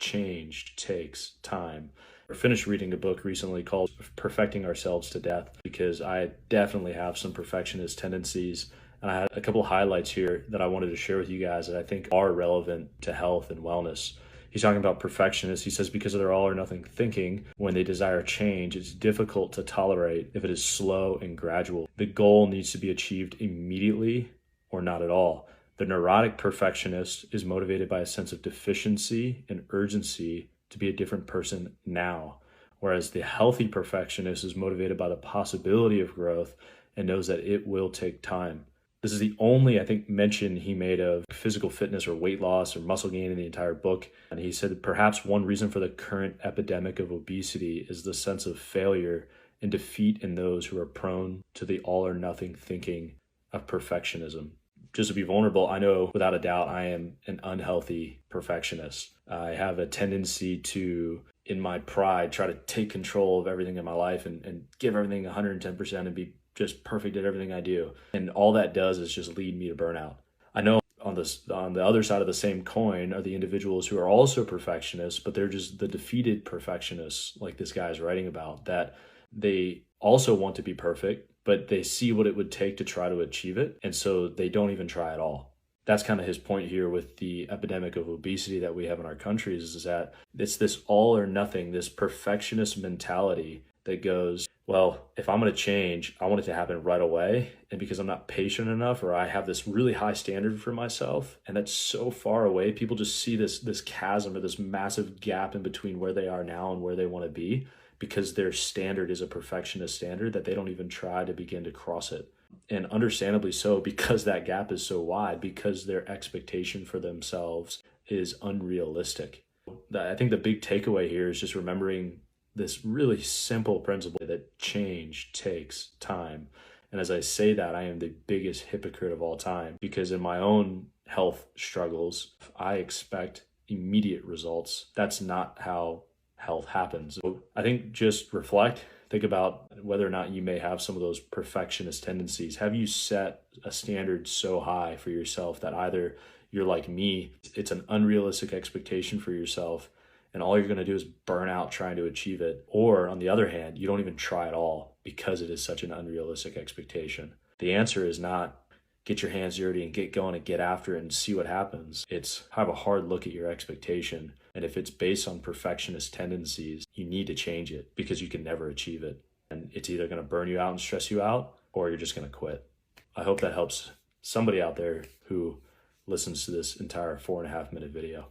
change takes time. I finished reading a book recently called Perfecting Ourselves to Death because I definitely have some perfectionist tendencies. And I had a couple highlights here that I wanted to share with you guys that I think are relevant to health and wellness. He's talking about perfectionists. He says because of their all or nothing thinking, when they desire change, it's difficult to tolerate if it is slow and gradual. The goal needs to be achieved immediately or not at all. The neurotic perfectionist is motivated by a sense of deficiency and urgency to be a different person now, whereas the healthy perfectionist is motivated by the possibility of growth and knows that it will take time. This is the only, I think, mention he made of physical fitness or weight loss or muscle gain in the entire book. And he said perhaps one reason for the current epidemic of obesity is the sense of failure and defeat in those who are prone to the all or nothing thinking of perfectionism. Just to be vulnerable, I know without a doubt I am an unhealthy perfectionist. I have a tendency to, in my pride, try to take control of everything in my life and give everything 110% and be just perfect at everything I do. And all that does is just lead me to burnout. I know on the other side of the same coin are the individuals who are also perfectionists, but they're just the defeated perfectionists, like this guy is writing about, that they also want to be perfect, but they see what it would take to try to achieve it. And so they don't even try at all. That's kind of his point here with the epidemic of obesity that we have in our countries, is that it's this all or nothing, this perfectionist mentality that goes, well, if I'm going to change, I want it to happen right away. And because I'm not patient enough, or I have this really high standard for myself, and that's so far away, people just see this chasm or this massive gap in between where they are now and where they want to be, because their standard is a perfectionist standard that they don't even try to begin to cross it. And understandably so, because that gap is so wide, because their expectation for themselves is unrealistic. I think the big takeaway here is just remembering this really simple principle that change takes time. And as I say that, I am the biggest hypocrite of all time, because in my own health struggles, I expect immediate results. That's not how health happens. So I think just reflect, think about whether or not you may have some of those perfectionist tendencies. Have you set a standard so high for yourself that either you're like me, it's an unrealistic expectation for yourself, and all you're going to do is burn out trying to achieve it. Or on the other hand, you don't even try at all because it is such an unrealistic expectation. The answer is not get your hands dirty and get going and get after it and see what happens. It's have a hard look at your expectation. And if it's based on perfectionist tendencies, you need to change it because you can never achieve it. And it's either going to burn you out and stress you out, or you're just going to quit. I hope that helps somebody out there who listens to this entire 4.5 minute video.